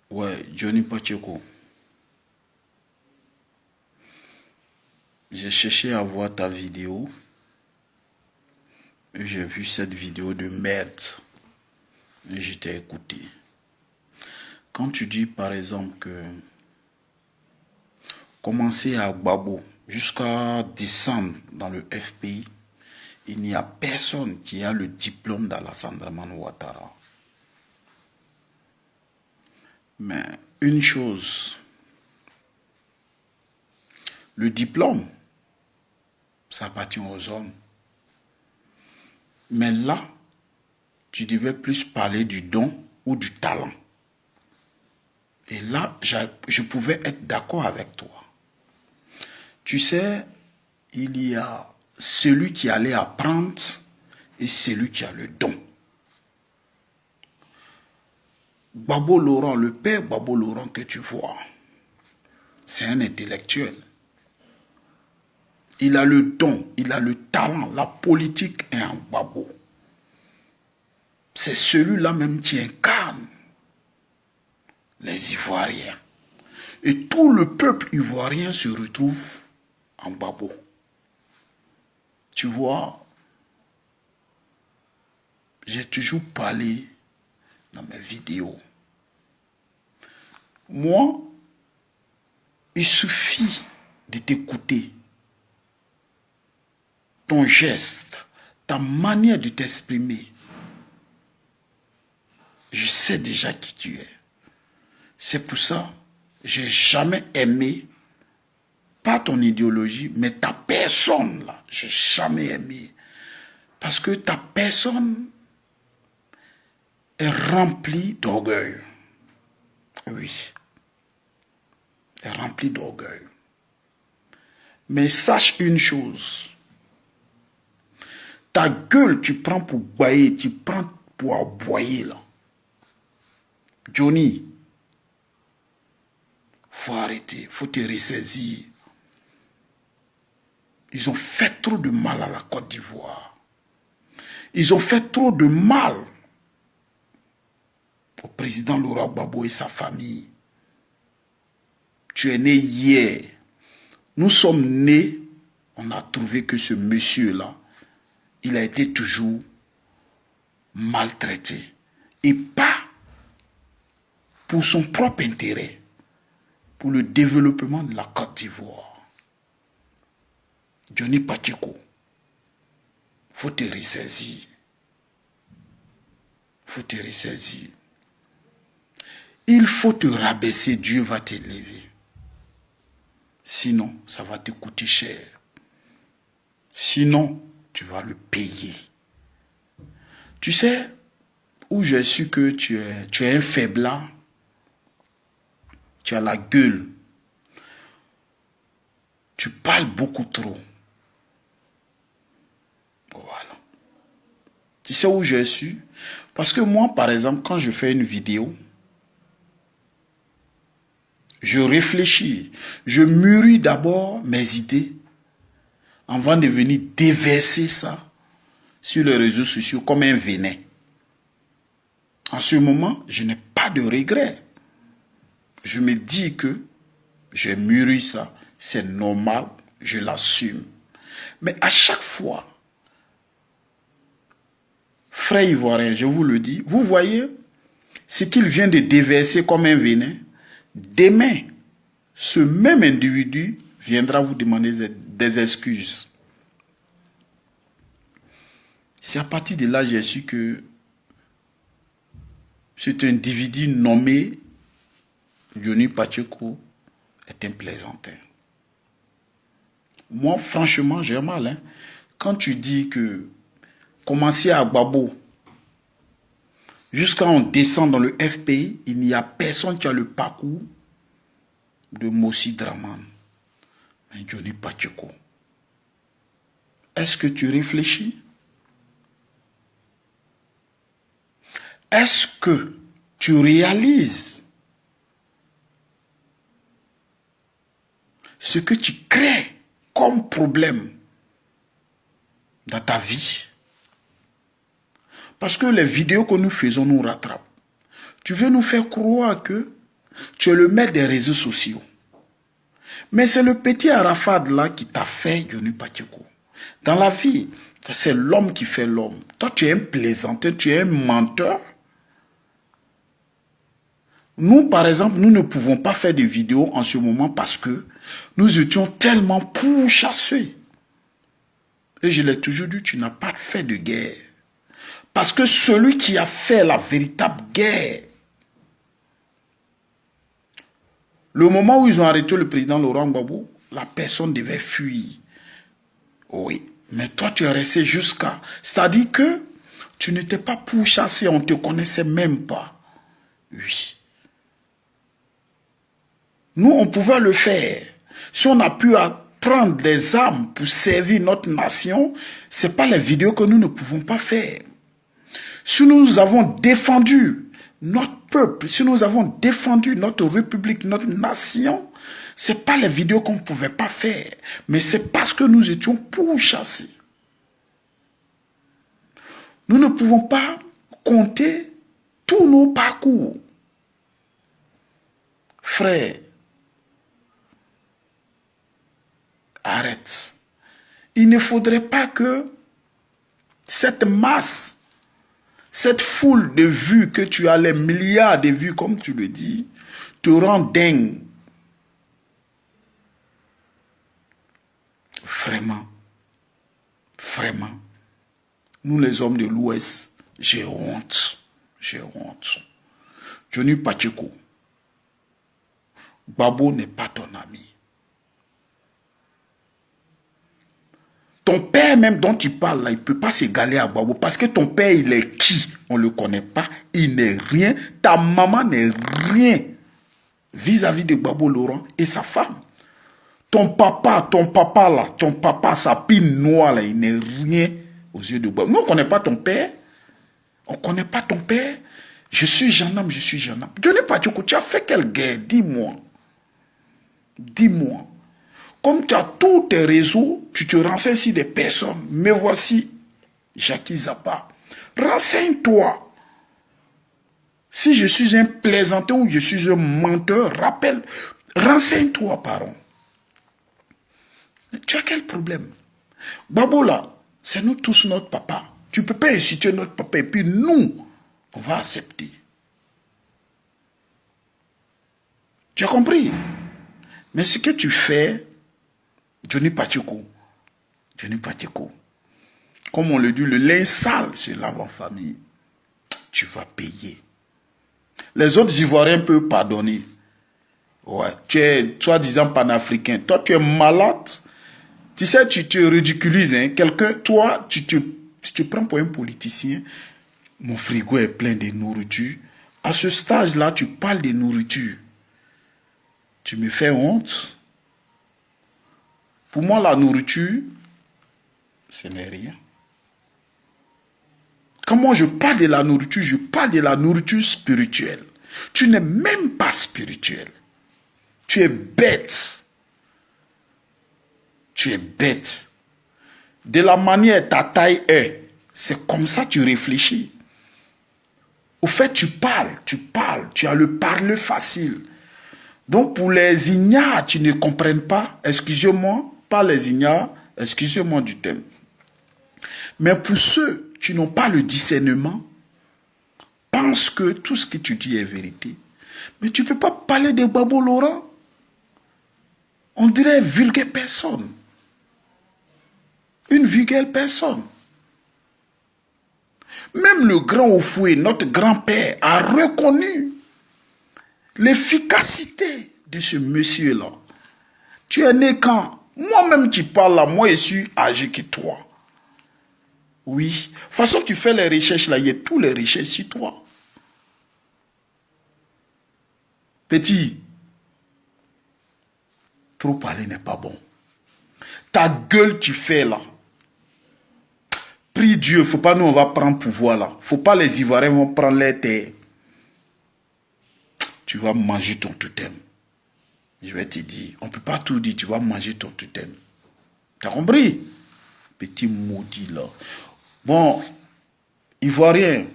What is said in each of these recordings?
Ouais, Johnny Pacheco. J'ai cherché à voir ta vidéo et j'ai vu cette vidéo de merde et je t'ai écouté. Quand tu dis par exemple que commencer à Gbagbo jusqu'à descendre dans le FPI, il n'y a personne qui a le diplôme d'Alassane Dramane Ouattara. Mais une chose, le diplôme, ça appartient aux hommes. Mais là, tu devais plus parler du don ou du talent. Et là, je pouvais être d'accord avec toi. Tu sais, il y a celui qui allait apprendre et celui qui a le don. Gbagbo Laurent, le père Gbagbo Laurent que tu vois, c'est un intellectuel. Il a le don, il a le talent, la politique est en Gbagbo. C'est celui-là même qui incarne les Ivoiriens. Et tout le peuple ivoirien se retrouve en Gbagbo. Tu vois, j'ai toujours parlé dans mes vidéos. Moi, il suffit de t'écouter. Ton geste, ta manière de t'exprimer. Je sais déjà qui tu es. C'est pour ça que j'ai jamais aimé, pas ton idéologie, mais ta personne là. J'ai jamais aimé. Parce que ta personne est remplie d'orgueil. Oui. Est remplie d'orgueil. Mais sache une chose. Ta gueule, tu prends pour bailler, tu prends pour aboyer là. Johnny, faut arrêter, faut te ressaisir. Ils ont fait trop de mal à la Côte d'Ivoire. Ils ont fait trop de mal au président Laurent Gbagbo et sa famille. Tu es né hier. Nous sommes nés, on a trouvé que ce monsieur-là, il a été toujours maltraité. Et pas pour son propre intérêt, pour le développement de la Côte d'Ivoire. Johnny Pacheco, faut te ressaisir. Faut te ressaisir. Il faut te rabaisser, Dieu va t'élever. Sinon, ça va te coûter cher. Sinon, tu vas le payer. Tu sais, où j'ai su que tu es un faiblard, tu as la gueule. Tu parles beaucoup trop. Voilà. Tu sais où j'ai su? Parce que moi, par exemple, quand je fais une vidéo, je réfléchis. Je mûris d'abord mes idées avant de venir déverser ça sur les réseaux sociaux comme un venin. En ce moment, je n'ai pas de regret. Je me dis que j'ai mûri ça, c'est normal, je l'assume. Mais à chaque fois, frère ivoirien, je vous le dis, vous voyez ce qu'il vient de déverser comme un venin. Demain, ce même individu viendra vous demander des excuses. C'est à partir de là que j'ai su que cet individu nommé Johnny Pacheco est un plaisantin. Moi, franchement, j'ai mal. Hein? Quand tu dis que commencer à Gbagbo, jusqu'à on descend dans le FPI, il n'y a personne qui a le parcours de Mossi Dramane. Mais Johnny Pacheco, est-ce que tu réfléchis? Est-ce que tu réalises ce que tu crées comme problème dans ta vie? Parce que les vidéos que nous faisons nous rattrapent. Tu veux nous faire croire que Tu es le maître des réseaux sociaux. Mais c'est le petit Arafat là qui t'a fait Johnny Pacheco. Dans la vie, c'est l'homme qui fait l'homme. Toi, tu es un plaisanteur, tu es un menteur. Nous, par exemple, nous ne pouvons pas faire de vidéos en ce moment parce que nous étions tellement pourchassés. Et je l'ai toujours dit, tu n'as pas fait de guerre. Parce que celui qui a fait la véritable guerre, le moment où ils ont arrêté le président Laurent Gbagbo, la personne devait fuir. Oui, mais toi tu es resté jusqu'à... C'est-à-dire que tu n'étais pas pourchassé, on ne te connaissait même pas. Oui. Nous, on pouvait le faire. Si on a pu prendre des armes pour servir notre nation, ce n'est pas les vidéos que nous ne pouvons pas faire. Si nous avons défendu notre peuple, si nous avons défendu notre république, notre nation, ce n'est pas les vidéos qu'on ne pouvait pas faire, mais c'est parce que nous étions pourchassés. Nous ne pouvons pas compter tous nos parcours. Frère, arrête. Il ne faudrait pas que cette masse, cette foule de vues que tu as, les milliards de vues comme tu le dis, te rend dingue. Vraiment, vraiment. Nous les hommes de l'Ouest, j'ai honte. J'ai honte. Johnny Pacheco, Gbagbo n'est pas ton ami. Ton père même dont tu parles là, il ne peut pas s'égaler à Gbagbo parce que ton père, il est qui? On ne le connaît pas, il n'est rien. Ta maman n'est rien vis-à-vis de Gbagbo Laurent et sa femme. Ton papa là, ton papa, sa pine noire là, il n'est rien aux yeux de Gbagbo. Nous, on ne connaît pas ton père. On ne connaît pas ton père. Je suis gendarme, je suis gendarme. Johnny Pacheco, tu as fait quelle guerre? Dis-moi. Dis-moi. Comme tu as tous tes réseaux, tu te renseignes sur des personnes. Mais voici Jackie Zappa. Renseigne-toi. Si je suis un plaisanteur ou je suis un menteur, rappelle. Renseigne-toi, pardon. Tu as quel problème? Gbagbo là, c'est nous tous notre papa. Tu ne peux pas insulter notre papa et puis nous, on va accepter. Tu as compris? Mais ce que tu fais, Johnny Pacheco, comme on le dit, le linge sale se lave en famille. Tu vas payer. Les autres Ivoiriens peuvent pardonner. Ouais, tu es soi-disant panafricain. Toi, tu es malade. Tu sais, tu te ridiculises. Hein? Quelqu'un, toi, tu te prends pour un politicien. Mon frigo est plein de nourriture. À ce stage-là, tu parles de nourriture. Tu me fais honte. Pour moi, la nourriture, ce n'est rien. Quand moi je parle de la nourriture, je parle de la nourriture spirituelle. Tu n'es même pas spirituel. Tu es bête. Tu es bête. De la manière ta taille est, c'est comme ça que tu réfléchis. Au fait, tu parles, tu as le parler facile. Donc pour les ignares, tu ne comprennent pas, excusez-moi, pas les ignares, excusez-moi du thème. Mais pour ceux qui n'ont pas le discernement, pensent que tout ce que tu dis est vérité. Mais tu ne peux pas parler de Gbagbo Laurent. On dirait vulgaire personne. Une vulgaire personne. Même le grand Oufoué, notre grand-père, a reconnu l'efficacité de ce monsieur-là. Tu es né quand? Moi-même qui parle là, moi je suis âgé que toi. Oui. De toute façon, tu fais les recherches là, il y a tous les recherches sur toi. Petit, trop parler n'est pas bon. Ta gueule tu fais là. Prie Dieu, faut pas nous on va prendre pouvoir là. Faut pas les Ivoiriens vont prendre les terres. Tu vas manger ton totem. Je vais te dire, on ne peut pas tout dire, tu vas manger ton totem. Tu as compris? Petit maudit là. Bon, Ivoirien,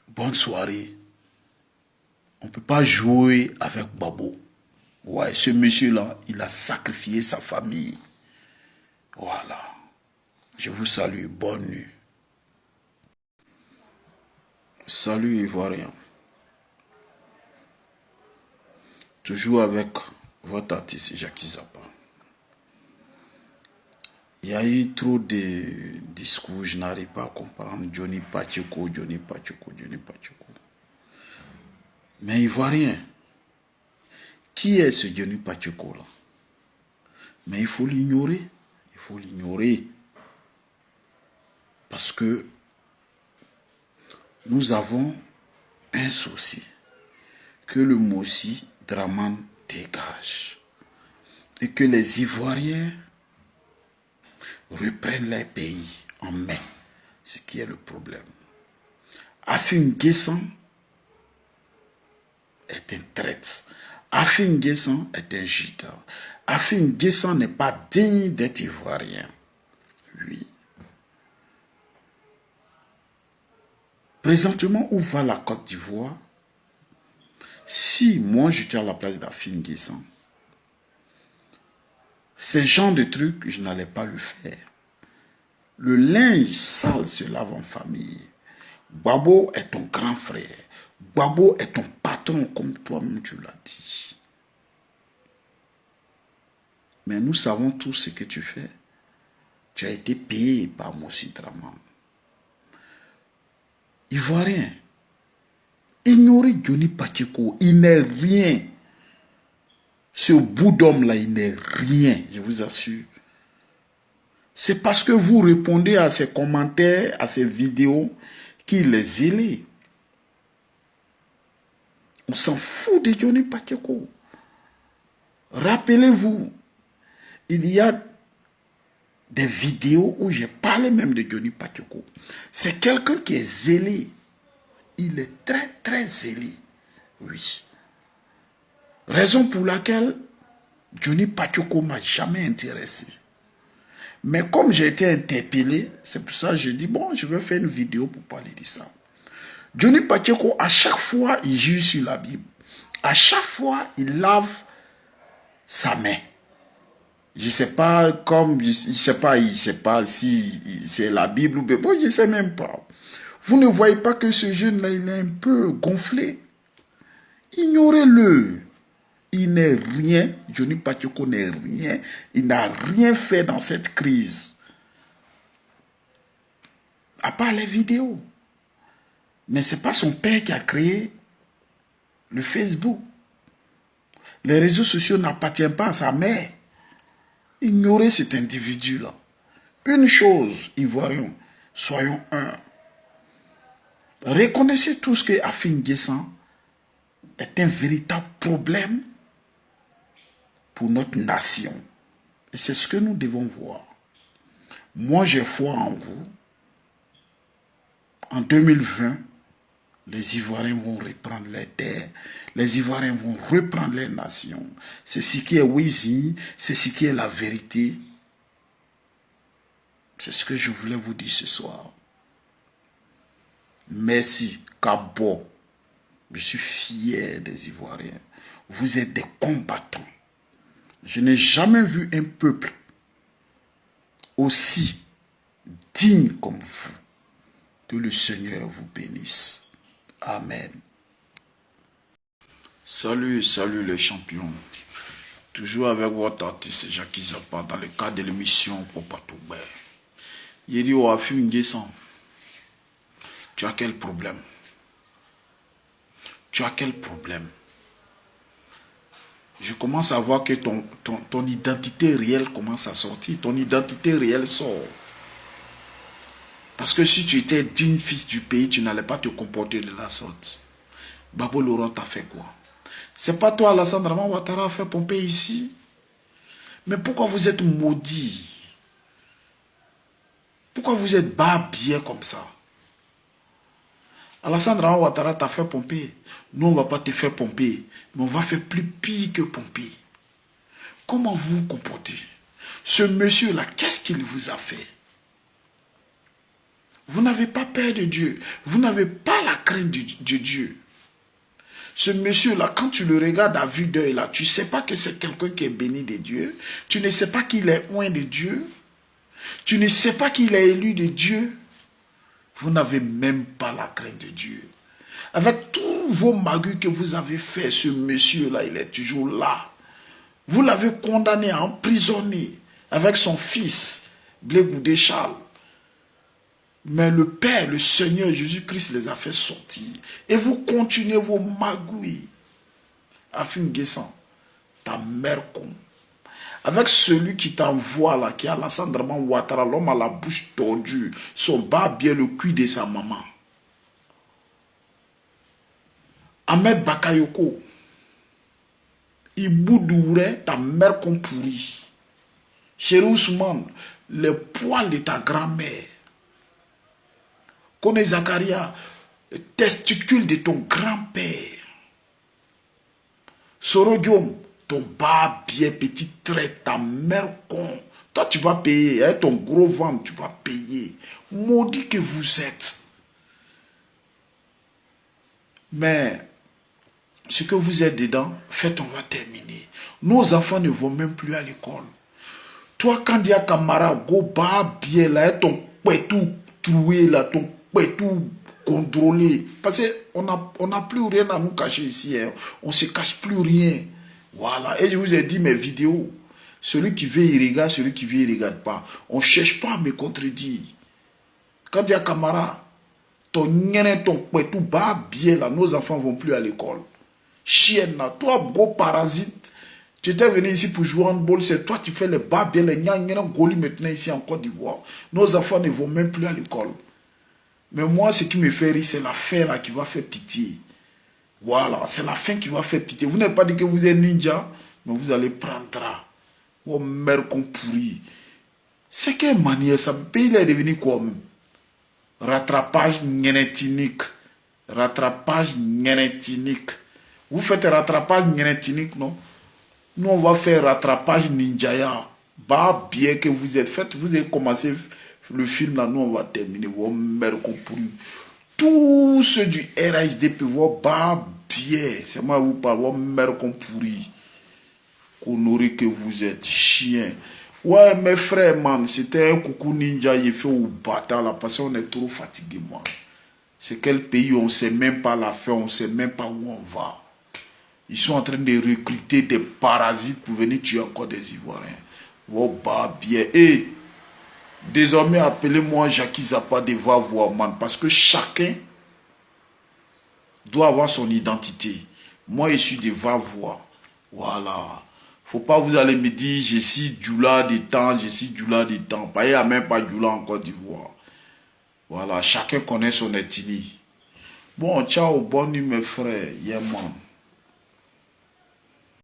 bonne soirée. On ne peut pas jouer avec Babo. Ouais, ce monsieur-là, il a sacrifié sa famille. Voilà. Je vous salue. Bonne nuit. Salut Ivoirien. Toujours avec votre artiste Jackie Zappa. Il y a eu trop de discours, je n'arrive pas à comprendre. Johnny Pacheco, Johnny Pacheco, Johnny Pacheco. Mais Ivoirien, qui est ce Johnny Pacheco là? Mais il faut l'ignorer. Il faut l'ignorer. Parce que nous avons un souci. Que le Mossi Draman dégage. Et que les Ivoiriens reprennent leur pays en main. Ce qui est le problème. Afin Guessan est un traître. Afin Guessan est un gitan. Afin Guessan n'est pas digne d'être Ivoirien. Oui. Présentement, où va la Côte d'Ivoire? Si moi j'étais à la place d'Afin Guessan, ce genre de trucs, je n'allais pas le faire. Le linge sale se lave en famille. Babo est ton grand frère. Babo est ton patron, comme toi-même tu l'as dit. Mais nous savons tout ce que tu fais. Tu as été payé par Mossi Draman. Ivoirien, ignorez Johnny Pacheco, il n'est rien. Ce bout d'homme-là, il n'est rien, je vous assure. C'est parce que vous répondez à ses commentaires, à ses vidéos, qu'il est zélé. On s'en fout de Johnny Pacheco. Rappelez-vous, il y a des vidéos où j'ai parlé même de Johnny Pacheco. C'est quelqu'un qui est zélé. Il est très, très zélé. Oui. Raison pour laquelle Johnny Pacheco ne m'a jamais intéressé. Mais comme j'ai été interpellé, c'est pour ça que je dis, bon, je vais faire une vidéo pour parler de ça. Johnny Pacheco, à chaque fois, il juge sur la Bible. À chaque fois, il lave sa main. Je ne sais pas, comme, il sait pas si c'est la Bible ou bien, bon, je ne sais même pas. Vous ne voyez pas que ce jeune-là, il est un peu gonflé. Ignorez-le. Il n'est rien, Johnny Pacheco n'est rien, il n'a rien fait dans cette crise. À part les vidéos. Mais ce n'est pas son père qui a créé le Facebook. Les réseaux sociaux n'appartiennent pas à sa mère. Ignorez cet individu-là. Une chose, Ivoiriens, soyons un. Reconnaissez tout ce que Afin Guessan est un véritable problème pour notre nation. Et c'est ce que nous devons voir. Moi, j'ai foi en vous. En 2020, les Ivoiriens vont reprendre les terres. Les Ivoiriens vont reprendre les nations. C'est ce qui est Wizi, c'est ce qui est la vérité. C'est ce que je voulais vous dire ce soir. Merci, Kabo. Je suis fier des Ivoiriens. Vous êtes des combattants. Je n'ai jamais vu un peuple aussi digne comme vous. Que le Seigneur vous bénisse. Amen. Salut, salut les champions. Toujours avec votre artiste Jackie Zappa dans le cadre de l'émission Papa Toubert. Il dit au Afin Guessan, tu as quel problème? Tu as quel problème? Je commence à voir que ton identité réelle commence à sortir. Ton identité réelle sort. Parce que si tu étais digne fils du pays, tu n'allais pas te comporter de la sorte. Babo Laurent t'a fait quoi? C'est pas toi, Alassane Draman Ouattara, a fait pomper ici? Mais pourquoi vous êtes maudit? Pourquoi vous êtes barbier comme ça? Alassane Draman Ouattara t'a fait pomper. Nous, on ne va pas te faire pomper. Mais on va faire plus pire que pomper. Comment vous vous comportez? Ce monsieur-là, qu'est-ce qu'il vous a fait? Vous n'avez pas peur de Dieu. Vous n'avez pas la crainte de Dieu. Ce monsieur-là, quand tu le regardes à vue d'œil, là, tu ne sais pas que c'est quelqu'un qui est béni de Dieu. Tu ne sais pas qu'il est oint de Dieu. Tu ne sais pas qu'il est élu de Dieu. Vous n'avez même pas la crainte de Dieu. Avec tous vos magouilles que vous avez fait, ce monsieur-là, il est toujours là. Vous l'avez condamné, emprisonné avec son fils, Blé Goudé Charles. Mais le Père, le Seigneur Jésus-Christ les a fait sortir. Et vous continuez vos magouilles. Afin Guessant, ta mère con. Avec celui qui t'envoie là, qui a Alassane Dramane Ouattara, l'homme à la bouche tordue, son bas bien le cul de sa maman. Ahmed Bakayoko, Ibou Douré, ta mère qu'on pourrit. Chéri Ousmane, le poil de ta grand-mère. Kone Zakaria, le testicule de ton grand-père. Sorogium, ton bas bien petit trait, ta mère con. Toi, tu vas payer, hein, ton gros ventre, tu vas payer. Maudit que vous êtes. Mais ce que vous êtes dedans, faites, on va terminer. Nos enfants ne vont même plus à l'école. Toi, quand il y a Camara, go bas bien là, ton tout troué là, ton tout contrôlé. Parce qu'on n'a plus rien à nous cacher ici. Hein. On ne se cache plus rien. Voilà. Et je vous ai dit mes vidéos. Celui qui veut, il regarde. Celui qui veut, il ne regarde pas. On ne cherche pas à me contredire. Quand il y a Camara, ton tout bas bien là, nos enfants ne vont plus à l'école. Chienne là, toi, gros parasite. Tu étais venu ici pour jouer en ball, c'est toi qui fais les bas bien, les goli maintenant ici en Côte d'Ivoire. Nos enfants ne vont même plus à l'école. Mais moi, ce qui me fait rire, c'est la fin là qui va faire pitié. Voilà, c'est la fin qui va faire pitié. Vous n'avez pas dit que vous êtes ninja, mais vous allez prendre. Oh merde qu'on pourrit. C'est quelle manière ça? Le pays est devenu comme rattrapage génétique. Rattrapage génétique. Vous faites rattrapage génétique, non? Nous, on va faire rattrapage ninjaya. Bah, bien que vous êtes fait, vous avez commencé le film là, nous, on va terminer. Vos mères comprises. Tous ceux du RHDP, vos bah, bien. C'est moi vous parle, vos mères comprises. Honoré que vous êtes, chien. Ouais, mes frères, man, c'était un coucou ninja, il fait au bâtard là, parce qu'on est trop fatigué, moi. C'est quel pays, on ne sait même pas la fin, on ne sait même pas où on va. Ils sont en train de recruter des parasites pour venir tuer encore des Ivoiriens. Oh, bah, bien. Et désormais, appelez-moi Jackie Zappa de Va-Voix, man. Parce que chacun doit avoir son identité. Moi, je suis de Va-Voix. Voilà. Faut pas vous allez me dire, je suis Djoula des temps, je suis Djoula des temps. Il n'y a même pas Djoula en Côte d'Ivoire. Voilà. Chacun connaît son ethnie. Bon, ciao, bonne nuit, mes frères. Yeah, man.